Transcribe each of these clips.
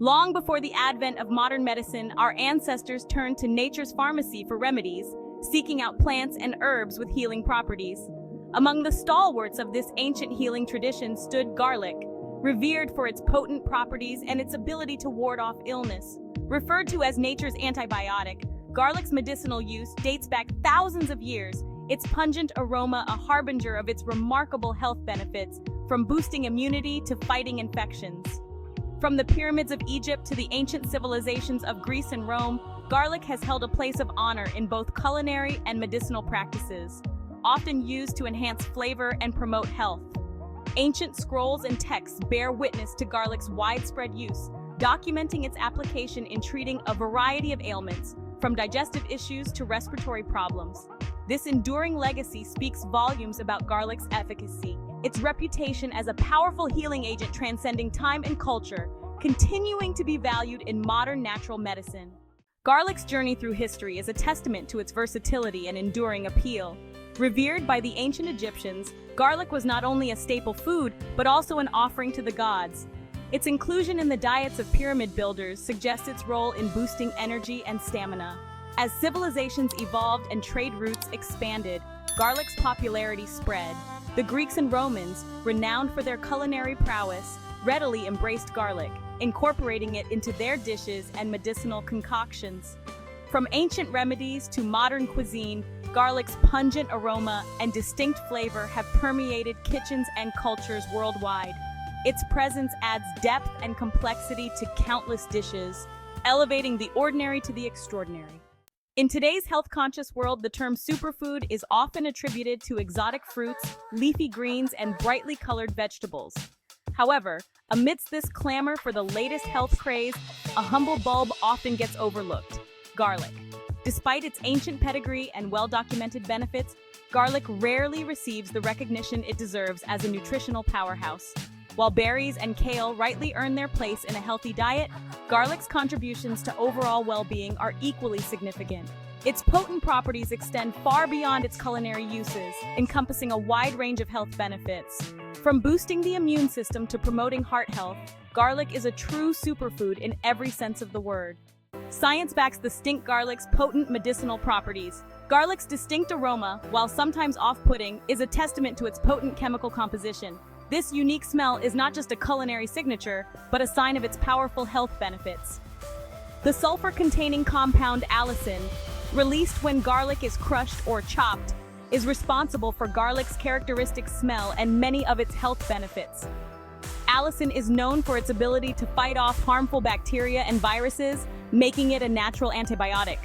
Long before the advent of modern medicine, our ancestors turned to nature's pharmacy for remedies, seeking out plants and herbs with healing properties. Among the stalwarts of this ancient healing tradition stood garlic, revered for its potent properties and its ability to ward off illness. Referred to as nature's antibiotic, garlic's medicinal use dates back thousands of years, its pungent aroma a harbinger of its remarkable health benefits, from boosting immunity to fighting infections. From the pyramids of Egypt to the ancient civilizations of Greece and Rome, garlic has held a place of honor in both culinary and medicinal practices, often used to enhance flavor and promote health. Ancient scrolls and texts bear witness to garlic's widespread use, documenting its application in treating a variety of ailments, from digestive issues to respiratory problems. This enduring legacy speaks volumes about garlic's efficacy, its reputation as a powerful healing agent transcending time and culture, continuing to be valued in modern natural medicine. Garlic's journey through history is a testament to its versatility and enduring appeal. Revered by the ancient Egyptians, garlic was not only a staple food, but also an offering to the gods. Its inclusion in the diets of pyramid builders suggests its role in boosting energy and stamina. As civilizations evolved and trade routes expanded, garlic's popularity spread. The Greeks and Romans, renowned for their culinary prowess, readily embraced garlic, incorporating it into their dishes and medicinal concoctions. From ancient remedies to modern cuisine, garlic's pungent aroma and distinct flavor have permeated kitchens and cultures worldwide. Its presence adds depth and complexity to countless dishes, elevating the ordinary to the extraordinary. In today's health-conscious world, the term superfood is often attributed to exotic fruits, leafy greens, and brightly colored vegetables. However, amidst this clamor for the latest health craze, a humble bulb often gets overlooked: garlic. Despite its ancient pedigree and well-documented benefits, garlic rarely receives the recognition it deserves as a nutritional powerhouse. While berries and kale rightly earn their place in a healthy diet, garlic's contributions to overall well-being are equally significant. Its potent properties extend far beyond its culinary uses, encompassing a wide range of health benefits. From boosting the immune system to promoting heart health, garlic is a true superfood in every sense of the word. Science backs the stink garlic's potent medicinal properties. Garlic's distinct aroma, while sometimes off-putting, is a testament to its potent chemical composition. This unique smell is not just a culinary signature, but a sign of its powerful health benefits. The sulfur-containing compound allicin, released when garlic is crushed or chopped, is responsible for garlic's characteristic smell and many of its health benefits. Allicin is known for its ability to fight off harmful bacteria and viruses, making it a natural antibiotic.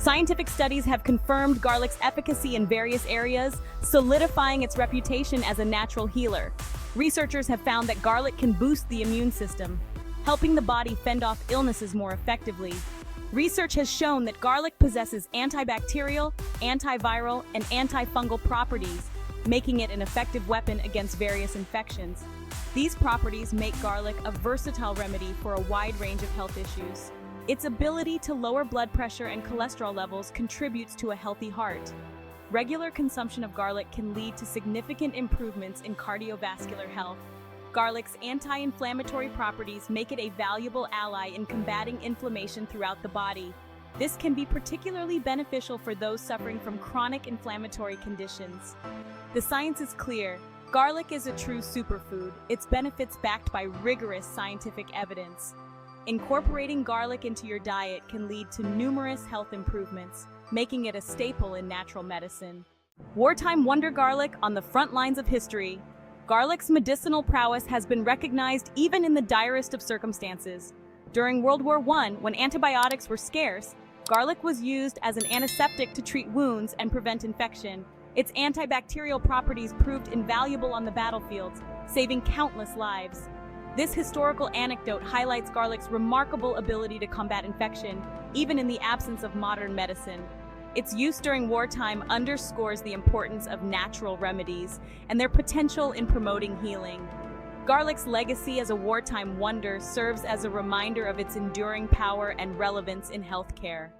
Scientific studies have confirmed garlic's efficacy in various areas, solidifying its reputation as a natural healer. Researchers have found that garlic can boost the immune system, helping the body fend off illnesses more effectively. Research has shown that garlic possesses antibacterial, antiviral, and antifungal properties, making it an effective weapon against various infections. These properties make garlic a versatile remedy for a wide range of health issues. Its ability to lower blood pressure and cholesterol levels contributes to a healthy heart. Regular consumption of garlic can lead to significant improvements in cardiovascular health. Garlic's anti-inflammatory properties make it a valuable ally in combating inflammation throughout the body. This can be particularly beneficial for those suffering from chronic inflammatory conditions. The science is clear. Garlic is a true superfood, its benefits backed by rigorous scientific evidence. Incorporating garlic into your diet can lead to numerous health improvements, making it a staple in natural medicine. Wartime wonder garlic on the front lines of history. Garlic's medicinal prowess has been recognized even in the direst of circumstances. During World War I, when antibiotics were scarce, garlic was used as an antiseptic to treat wounds and prevent infection. Its antibacterial properties proved invaluable on the battlefields, saving countless lives. This historical anecdote highlights garlic's remarkable ability to combat infection, even in the absence of modern medicine. Its use during wartime underscores the importance of natural remedies and their potential in promoting healing. Garlic's legacy as a wartime wonder serves as a reminder of its enduring power and relevance in healthcare.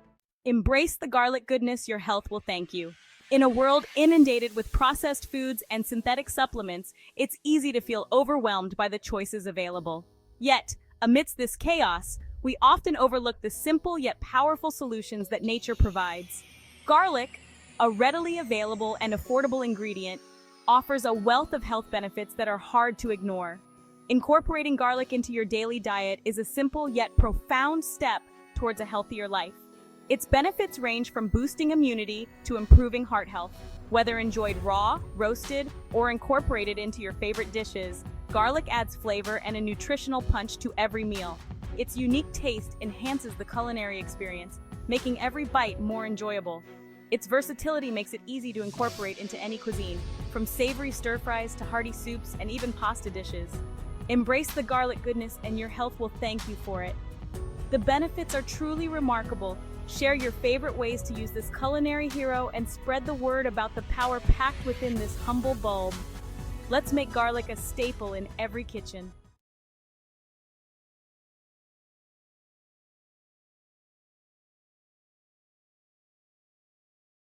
Embrace the garlic goodness your health will thank you. In a world inundated with processed foods and synthetic supplements, it's easy to feel overwhelmed by the choices available. Yet, Amidst this chaos, we often overlook the simple yet powerful solutions that nature provides. Garlic, a readily available and affordable ingredient, offers a wealth of health benefits that are hard to ignore. Incorporating garlic into your daily diet is a simple yet profound step towards a healthier life. Its benefits range from boosting immunity to improving heart health. Whether enjoyed raw, roasted, or incorporated into your favorite dishes, garlic adds flavor and a nutritional punch to every meal. Its unique taste enhances the culinary experience, making every bite more enjoyable. Its versatility makes it easy to incorporate into any cuisine, from savory stir-fries to hearty soups and even pasta dishes. Embrace the garlic goodness and your health will thank you for it. The benefits are truly remarkable. Share your favorite ways to use this culinary hero and spread the word about the power packed within this humble bulb. Let's make garlic a staple in every kitchen.